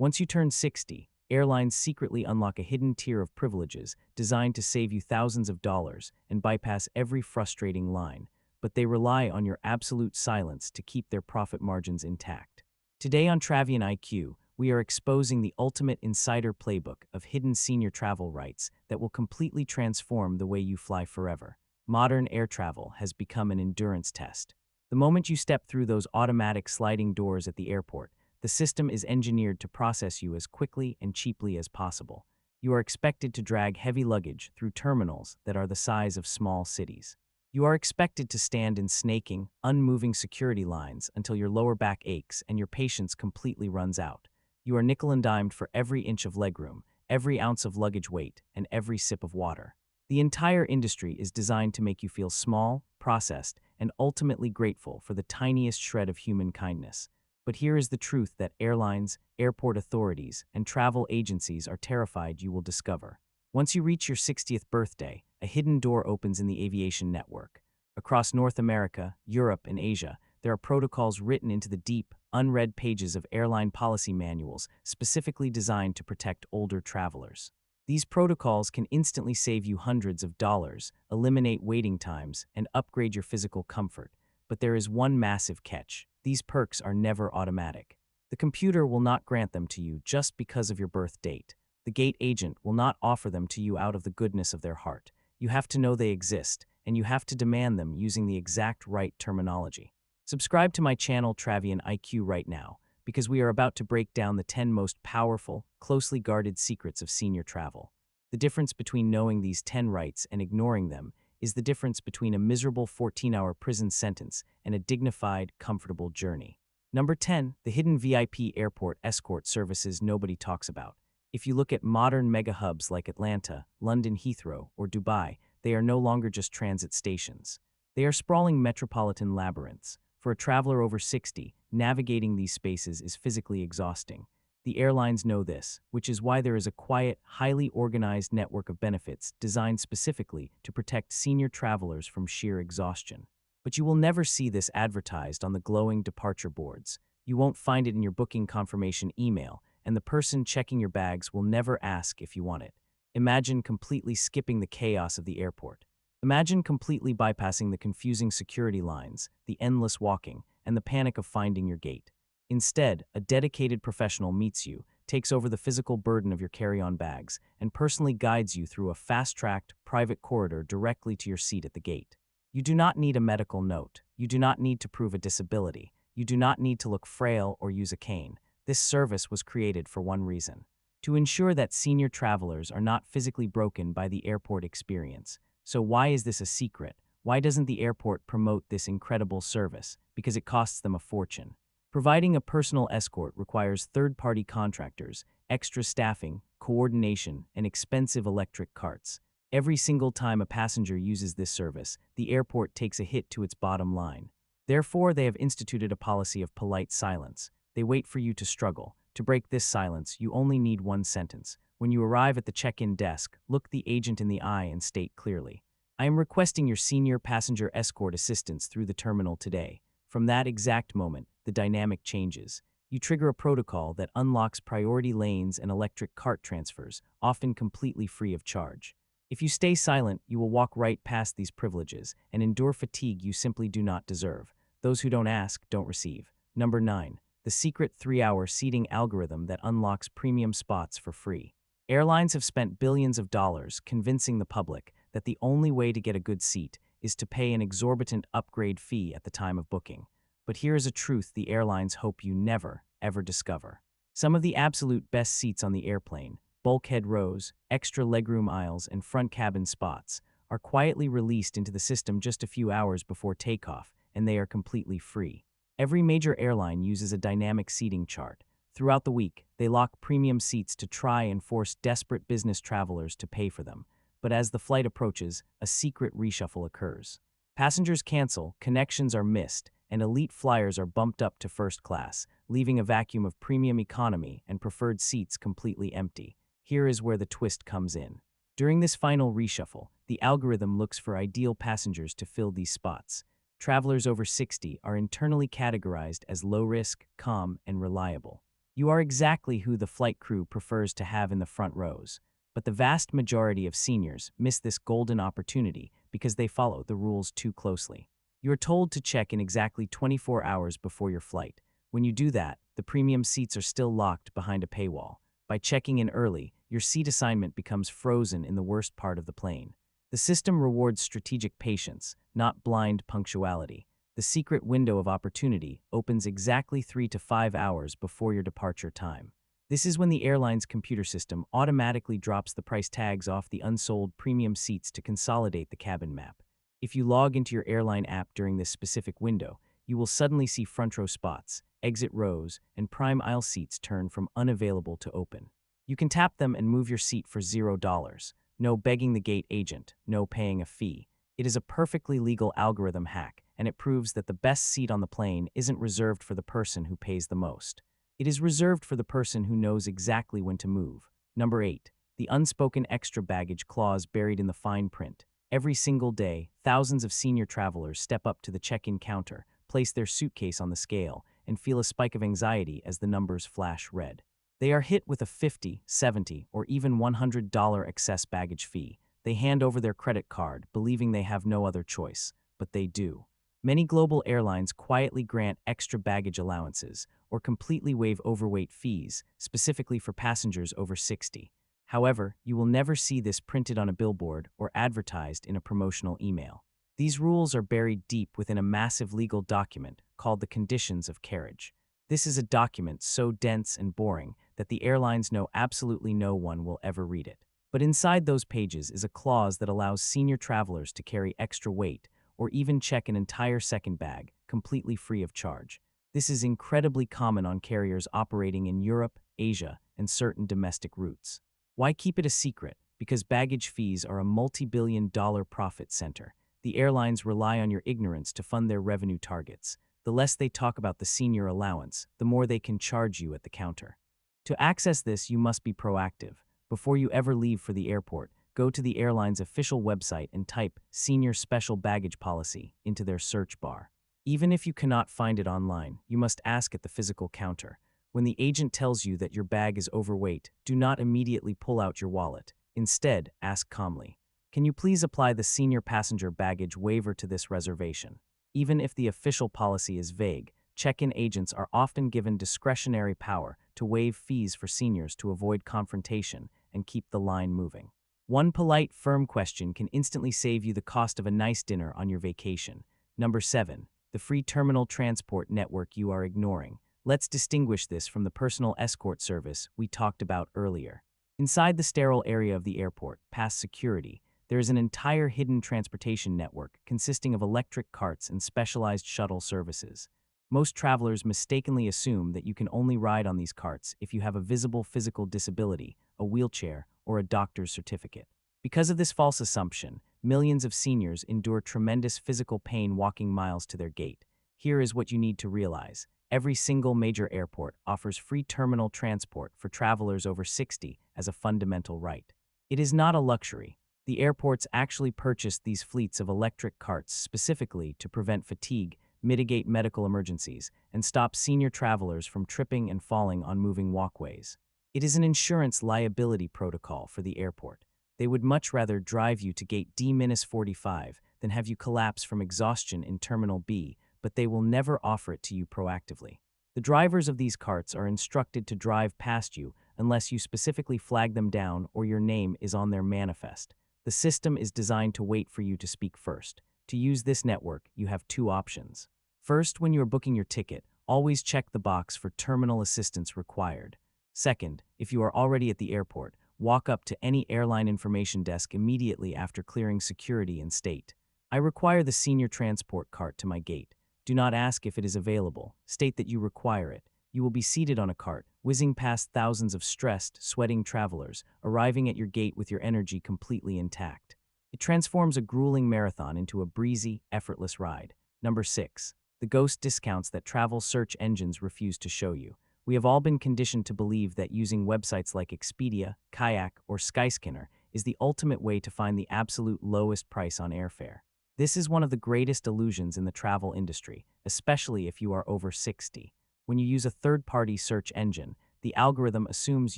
Once you turn 60, airlines secretly unlock a hidden tier of privileges designed to save you thousands of dollars and bypass every frustrating line, but they rely on your absolute silence to keep their profit margins intact. Today on Travion IQ, we are exposing the ultimate insider playbook of hidden senior travel rights that will completely transform the way you fly forever. Modern air travel has become an endurance test. The moment you step through those automatic sliding doors at the airport, the system is engineered to process you as quickly and cheaply as possible. You are expected to drag heavy luggage through terminals that are the size of small cities. You are expected to stand in snaking, unmoving security lines until your lower back aches and your patience completely runs out. You are nickel and dimed for every inch of legroom, every ounce of luggage weight, and every sip of water. The entire industry is designed to make you feel small, processed, and ultimately grateful for the tiniest shred of human kindness. But here is the truth that airlines, airport authorities, and travel agencies are terrified you will discover. Once you reach your 60th birthday, a hidden door opens in the aviation network. Across North America, Europe, and Asia, there are protocols written into the deep, unread pages of airline policy manuals specifically designed to protect older travelers. These protocols can instantly save you hundreds of dollars, eliminate waiting times, and upgrade your physical comfort. But there is one massive catch. These perks are never automatic. The computer will not grant them to you just because of your birth date. The gate agent will not offer them to you out of the goodness of their heart. You have to know they exist, and you have to demand them using the exact right terminology. Subscribe to my channel Travion IQ right now, because we are about to break down the 10 most powerful, closely guarded secrets of senior travel. The difference between knowing these 10 rights and ignoring them is the difference between a miserable 14-hour prison sentence and a dignified, comfortable journey. Number 10, the hidden VIP airport escort services nobody talks about. If you look at modern mega hubs like Atlanta, London Heathrow, or Dubai, they are no longer just transit stations. They are sprawling metropolitan labyrinths. For a traveler over 60, navigating these spaces is physically exhausting. The airlines know this, which is why there is a quiet, highly organized network of benefits designed specifically to protect senior travelers from sheer exhaustion. But you will never see this advertised on the glowing departure boards. You won't find it in your booking confirmation email, and the person checking your bags will never ask if you want it. Imagine completely skipping the chaos of the airport. Imagine completely bypassing the confusing security lines, the endless walking, and the panic of finding your gate. Instead, a dedicated professional meets you, takes over the physical burden of your carry-on bags, and personally guides you through a fast-tracked, private corridor directly to your seat at the gate. You do not need a medical note. You do not need to prove a disability. You do not need to look frail or use a cane. This service was created for one reason: to ensure that senior travelers are not physically broken by the airport experience. So why is this a secret? Why doesn't the airport promote this incredible service? Because it costs them a fortune. Providing a personal escort requires third-party contractors, extra staffing, coordination, and expensive electric carts. Every single time a passenger uses this service, the airport takes a hit to its bottom line. Therefore, they have instituted a policy of polite silence. They wait for you to struggle. To break this silence, you only need one sentence. When you arrive at the check-in desk, look the agent in the eye and state clearly, "I am requesting your senior passenger escort assistance through the terminal today." From that exact moment, the dynamic changes. You trigger a protocol that unlocks priority lanes and electric cart transfers, often completely free of charge. If you stay silent, you will walk right past these privileges and endure fatigue you simply do not deserve. Those who don't ask, don't receive. Number 9. The secret 3-hour seating algorithm that unlocks premium spots for free. Airlines have spent billions of dollars convincing the public that the only way to get a good seat is to pay an exorbitant upgrade fee at the time of booking. But here is a truth the airlines hope you never, ever discover. Some of the absolute best seats on the airplane, bulkhead rows, extra legroom aisles, and front cabin spots, are quietly released into the system just a few hours before takeoff, and they are completely free. Every major airline uses a dynamic seating chart. Throughout the week, they lock premium seats to try and force desperate business travelers to pay for them. But as the flight approaches, a secret reshuffle occurs. Passengers cancel, connections are missed, and elite flyers are bumped up to first class, leaving a vacuum of premium economy and preferred seats completely empty. Here is where the twist comes in. During this final reshuffle, the algorithm looks for ideal passengers to fill these spots. Travelers over 60 are internally categorized as low risk, calm, and reliable. You are exactly who the flight crew prefers to have in the front rows. But the vast majority of seniors miss this golden opportunity because they follow the rules too closely. You are told to check in exactly 24 hours before your flight. When you do that, the premium seats are still locked behind a paywall. By checking in early, your seat assignment becomes frozen in the worst part of the plane. The system rewards strategic patience, not blind punctuality. The secret window of opportunity opens exactly 3 to 5 hours before your departure time. This is when the airline's computer system automatically drops the price tags off the unsold premium seats to consolidate the cabin map. If you log into your airline app during this specific window, you will suddenly see front row spots, exit rows, and prime aisle seats turn from unavailable to open. You can tap them and move your seat for $0. No begging the gate agent, no paying a fee. It is a perfectly legal algorithm hack, and it proves that the best seat on the plane isn't reserved for the person who pays the most. It is reserved for the person who knows exactly when to move. Number 8. The unspoken extra baggage clause buried in the fine print. Every single day, thousands of senior travelers step up to the check-in counter, place their suitcase on the scale, and feel a spike of anxiety as the numbers flash red. They are hit with a $50, $70, or even $100 excess baggage fee. They hand over their credit card, believing they have no other choice, but they do. Many global airlines quietly grant extra baggage allowances or completely waive overweight fees, specifically for passengers over 60. However, you will never see this printed on a billboard or advertised in a promotional email. These rules are buried deep within a massive legal document called the Conditions of Carriage. This is a document so dense and boring that the airlines know absolutely no one will ever read it. But inside those pages is a clause that allows senior travelers to carry extra weight or even check an entire second bag, completely free of charge. This is incredibly common on carriers operating in Europe, Asia, and certain domestic routes. Why keep it a secret? Because baggage fees are a multi-billion-dollar profit center. The airlines rely on your ignorance to fund their revenue targets. The less they talk about the senior allowance, the more they can charge you at the counter. To access this, you must be proactive. Before you ever leave for the airport, go to the airline's official website and type Senior Special Baggage Policy into their search bar. Even if you cannot find it online, you must ask at the physical counter. When the agent tells you that your bag is overweight, do not immediately pull out your wallet. Instead, ask calmly, "Can you please apply the senior passenger baggage waiver to this reservation?" Even if the official policy is vague, check-in agents are often given discretionary power to waive fees for seniors to avoid confrontation and keep the line moving. One polite, firm question can instantly save you the cost of a nice dinner on your vacation. Number 7. The free terminal transport network you are ignoring. Let's distinguish this from the personal escort service we talked about earlier. Inside the sterile area of the airport, past security, there is an entire hidden transportation network consisting of electric carts and specialized shuttle services. Most travelers mistakenly assume that you can only ride on these carts if you have a visible physical disability, a wheelchair, or a doctor's certificate. Because of this false assumption, millions of seniors endure tremendous physical pain walking miles to their gate. Here is what you need to realize. Every single major airport offers free terminal transport for travelers over 60 as a fundamental right. It is not a luxury. The airports actually purchased these fleets of electric carts specifically to prevent fatigue, mitigate medical emergencies, and stop senior travelers from tripping and falling on moving walkways. It is an insurance liability protocol for the airport. They would much rather drive you to gate D-45 than have you collapse from exhaustion in Terminal B, but they will never offer it to you proactively. The drivers of these carts are instructed to drive past you unless you specifically flag them down or your name is on their manifest. The system is designed to wait for you to speak first. To use this network, you have two options. First, when you are booking your ticket, always check the box for terminal assistance required. Second, if you are already at the airport, walk up to any airline information desk immediately after clearing security and state, "I require the senior transport cart to my gate." Do not ask if it is available. State that you require it. You will be seated on a cart, whizzing past thousands of stressed, sweating travelers, arriving at your gate with your energy completely intact. It transforms a grueling marathon into a breezy, effortless ride. Number 6. The ghost discounts that travel search engines refuse to show you. We have all been conditioned to believe that using websites like Expedia, Kayak, or Skyscanner is the ultimate way to find the absolute lowest price on airfare. This is one of the greatest illusions in the travel industry, especially if you are over 60. When you use a third-party search engine, the algorithm assumes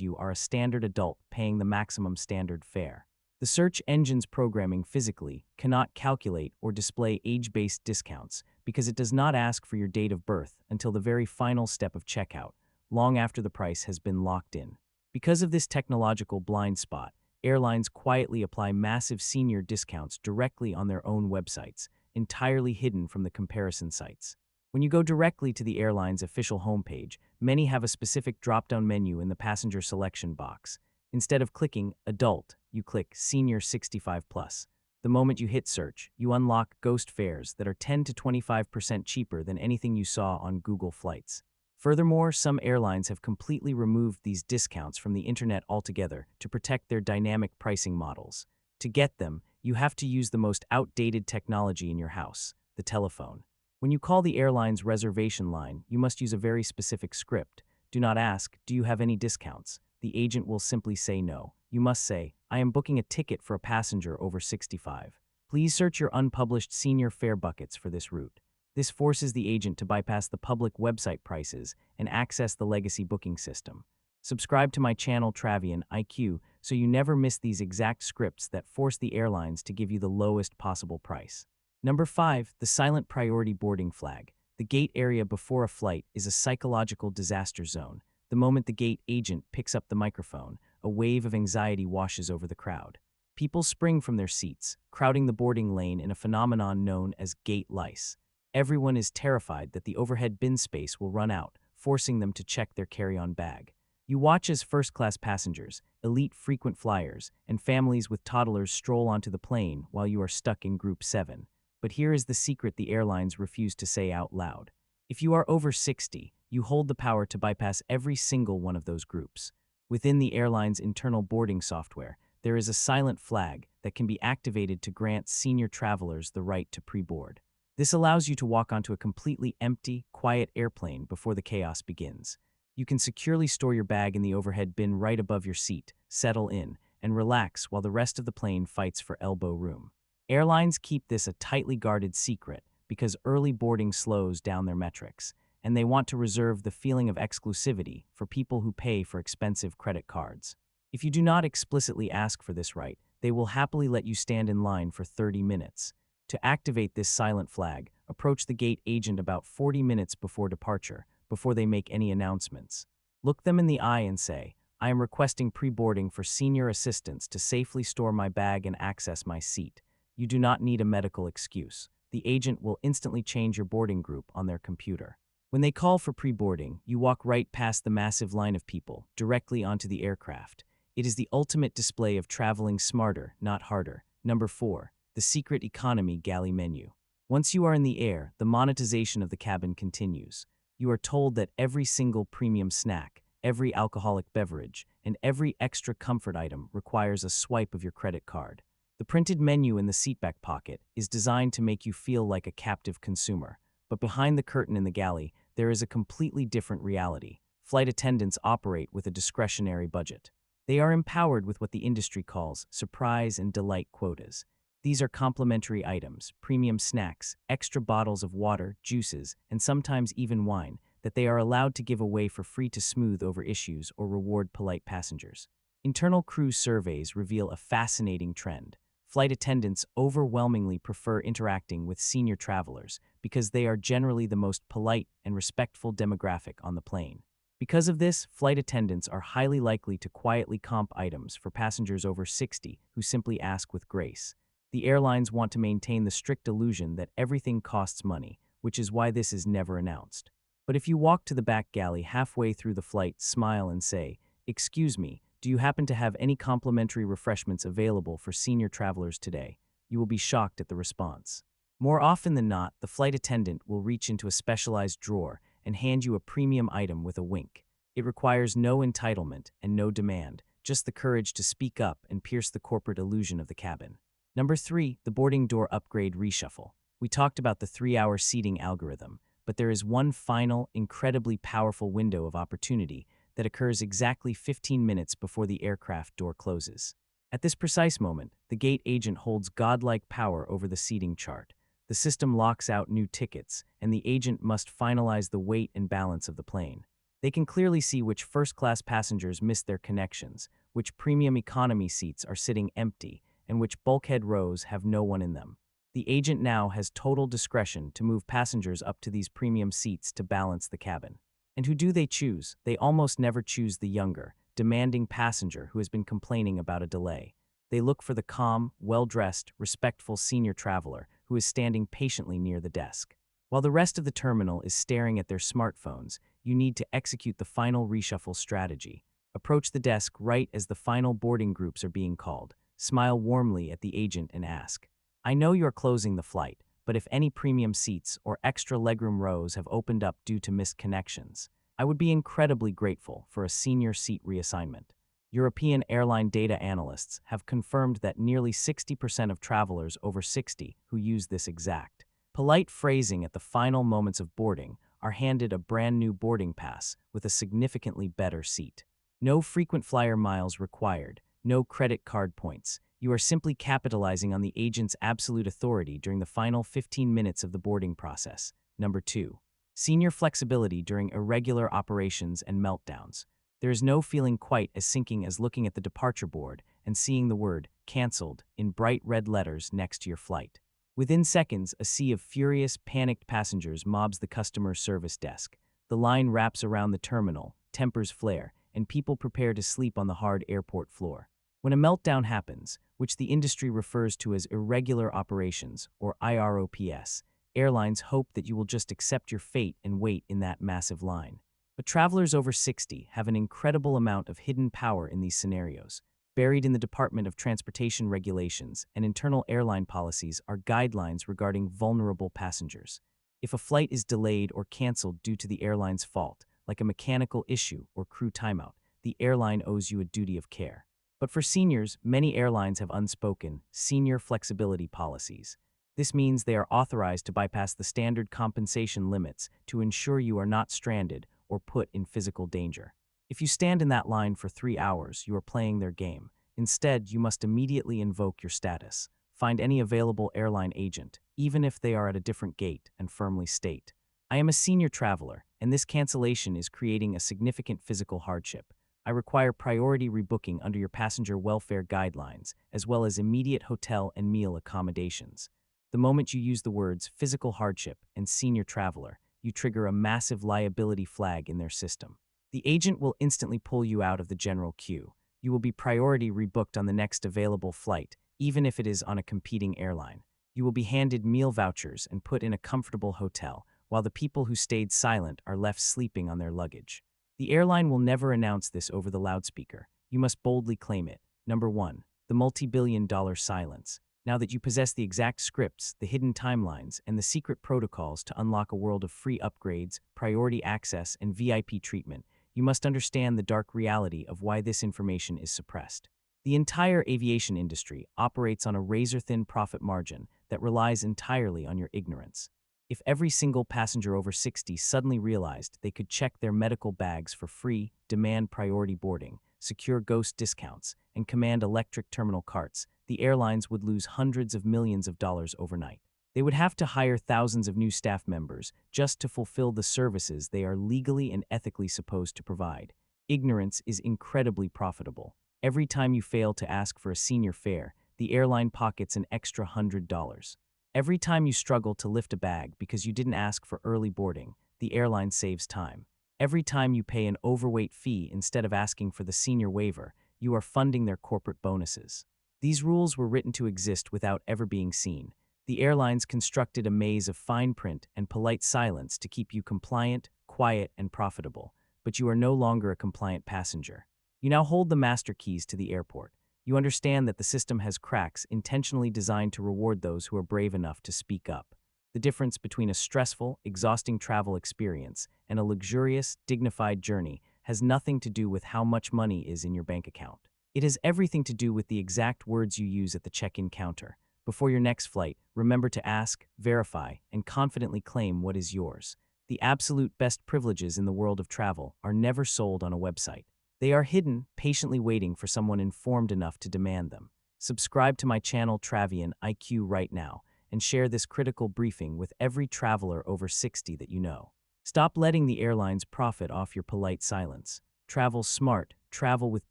you are a standard adult paying the maximum standard fare. The search engine's programming physically cannot calculate or display age-based discounts because it does not ask for your date of birth until the very final step of checkout, long after the price has been locked in. Because of this technological blind spot, airlines quietly apply massive senior discounts directly on their own websites, entirely hidden from the comparison sites. When you go directly to the airline's official homepage, many have a specific drop-down menu in the passenger selection box. Instead of clicking Adult, you click Senior 65 Plus. The moment you hit search, you unlock ghost fares that are 10 to 25% cheaper than anything you saw on Google Flights. Furthermore, some airlines have completely removed these discounts from the internet altogether to protect their dynamic pricing models. To get them, you have to use the most outdated technology in your house, the telephone. When you call the airline's reservation line, you must use a very specific script. Do not ask, "Do you have any discounts?" The agent will simply say no. You must say, "I am booking a ticket for a passenger over 65. Please search your unpublished senior fare buckets for this route." This forces the agent to bypass the public website prices and access the legacy booking system. Subscribe to my channel Travion IQ so you never miss these exact scripts that force the airlines to give you the lowest possible price. Number 5. The silent priority boarding flag. The gate area before a flight is a psychological disaster zone. The moment the gate agent picks up the microphone, a wave of anxiety washes over the crowd. People spring from their seats, crowding the boarding lane in a phenomenon known as gate lice. Everyone is terrified that the overhead bin space will run out, forcing them to check their carry-on bag. You watch as first-class passengers, elite frequent flyers, and families with toddlers stroll onto the plane while you are stuck in Group 7. But here is the secret the airlines refuse to say out loud. If you are over 60, you hold the power to bypass every single one of those groups. Within the airline's internal boarding software, there is a silent flag that can be activated to grant senior travelers the right to pre-board. This allows you to walk onto a completely empty, quiet airplane before the chaos begins. You can securely store your bag in the overhead bin right above your seat, settle in, and relax while the rest of the plane fights for elbow room. Airlines keep this a tightly guarded secret because early boarding slows down their metrics, and they want to reserve the feeling of exclusivity for people who pay for expensive credit cards. If you do not explicitly ask for this right, they will happily let you stand in line for 30 minutes. To activate this silent flag, approach the gate agent about 40 minutes before departure, before they make any announcements. Look them in the eye and say, "I am requesting pre-boarding for senior assistance to safely store my bag and access my seat." You do not need a medical excuse. The agent will instantly change your boarding group on their computer. When they call for pre-boarding, you walk right past the massive line of people, directly onto the aircraft. It is the ultimate display of traveling smarter, not harder. Number 4. The secret economy galley menu. Once you are in the air, the monetization of the cabin continues. You are told that every single premium snack, every alcoholic beverage, and every extra comfort item requires a swipe of your credit card. The printed menu in the seatback pocket is designed to make you feel like a captive consumer. But behind the curtain in the galley, there is a completely different reality. Flight attendants operate with a discretionary budget. They are empowered with what the industry calls surprise and delight quotas. These are complimentary items, premium snacks, extra bottles of water, juices, and sometimes even wine that they are allowed to give away for free to smooth over issues or reward polite passengers. Internal crew surveys reveal a fascinating trend. Flight attendants overwhelmingly prefer interacting with senior travelers because they are generally the most polite and respectful demographic on the plane. Because of this, flight attendants are highly likely to quietly comp items for passengers over 60 who simply ask with grace. The airlines want to maintain the strict illusion that everything costs money, which is why this is never announced. But if you walk to the back galley halfway through the flight, smile and say, "Excuse me, do you happen to have any complimentary refreshments available for senior travelers today?" You will be shocked at the response. More often than not, the flight attendant will reach into a specialized drawer and hand you a premium item with a wink. It requires no entitlement and no demand, just the courage to speak up and pierce the corporate illusion of the cabin. Number 3, the boarding door upgrade reshuffle. We talked about the 3-hour seating algorithm, but there is one final, incredibly powerful window of opportunity that occurs exactly 15 minutes before the aircraft door closes. At this precise moment, the gate agent holds godlike power over the seating chart. The system locks out new tickets, and the agent must finalize the weight and balance of the plane. They can clearly see which first-class passengers missed their connections, which premium economy seats are sitting empty, and which bulkhead rows have no one in them. The agent now has total discretion to move passengers up to these premium seats to balance the cabin. And who do they choose? They almost never choose the younger, demanding passenger who has been complaining about a delay. They look for the calm, well-dressed, respectful senior traveler who is standing patiently near the desk. While the rest of the terminal is staring at their smartphones, you need to execute the final reshuffle strategy. Approach the desk right as the final boarding groups are being called. Smile warmly at the agent and ask, "I know you're closing the flight, but if any premium seats or extra legroom rows have opened up due to missed connections, I would be incredibly grateful for a senior seat reassignment." European airline data analysts have confirmed that nearly 60% of travelers over 60 who use this exact polite phrasing at the final moments of boarding are handed a brand new boarding pass with a significantly better seat. No frequent flyer miles required, no credit card points. You are simply capitalizing on the agent's absolute authority during the final 15 minutes of the boarding process. Number 2. Senior flexibility during irregular operations and meltdowns. There is no feeling quite as sinking as looking at the departure board and seeing the word "canceled" in bright red letters next to your flight. Within seconds, a sea of furious, panicked passengers mobs the customer service desk. The line wraps around the terminal, tempers flare, and people prepare to sleep on the hard airport floor. When a meltdown happens, which the industry refers to as irregular operations, or IROPS, airlines hope that you will just accept your fate and wait in that massive line. But travelers over 60 have an incredible amount of hidden power in these scenarios. Buried in the Department of Transportation regulations and internal airline policies are guidelines regarding vulnerable passengers. If a flight is delayed or canceled due to the airline's fault, like a mechanical issue or crew timeout, the airline owes you a duty of care. But for seniors, many airlines have unspoken, senior flexibility policies. This means they are authorized to bypass the standard compensation limits to ensure you are not stranded or put in physical danger. If you stand in that line for 3 hours, you are playing their game. Instead, you must immediately invoke your status. Find any available airline agent, even if they are at a different gate, and firmly state, "I am a senior traveler, and this cancellation is creating a significant physical hardship. I require priority rebooking under your passenger welfare guidelines, as well as immediate hotel and meal accommodations." The moment you use the words physical hardship and senior traveler, you trigger a massive liability flag in their system. The agent will instantly pull you out of the general queue. You will be priority rebooked on the next available flight, even if it is on a competing airline. You will be handed meal vouchers and put in a comfortable hotel, while the people who stayed silent are left sleeping on their luggage. The airline will never announce this over the loudspeaker. You must boldly claim it. Number 1. The multi-billion-dollar silence. Now that you possess the exact scripts, the hidden timelines, and the secret protocols to unlock a world of free upgrades, priority access, and VIP treatment, you must understand the dark reality of why this information is suppressed. The entire aviation industry operates on a razor-thin profit margin that relies entirely on your ignorance. If every single passenger over 60 suddenly realized they could check their medical bags for free, demand priority boarding, secure ghost discounts, and command electric terminal carts, the airlines would lose hundreds of millions of dollars overnight. They would have to hire thousands of new staff members just to fulfill the services they are legally and ethically supposed to provide. Ignorance is incredibly profitable. Every time you fail to ask for a senior fare, the airline pockets an extra $100. Every time you struggle to lift a bag because you didn't ask for early boarding, the airline saves time. Every time you pay an overweight fee instead of asking for the senior waiver, you are funding their corporate bonuses. These rules were written to exist without ever being seen. The airlines constructed a maze of fine print and polite silence to keep you compliant, quiet, and profitable, but you are no longer a compliant passenger. You now hold the master keys to the airport. You understand that the system has cracks intentionally designed to reward those who are brave enough to speak up. The difference between a stressful, exhausting travel experience and a luxurious, dignified journey has nothing to do with how much money is in your bank account. It has everything to do with the exact words you use at the check-in counter. Before your next flight, remember to ask, verify, and confidently claim what is yours. The absolute best privileges in the world of travel are never sold on a website. They are hidden, patiently waiting for someone informed enough to demand them. Subscribe to my channel Travion IQ right now and share this critical briefing with every traveler over 60 that you know. Stop letting the airlines profit off your polite silence. Travel smart, travel with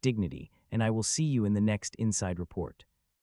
dignity, and I will see you in the next Inside Report.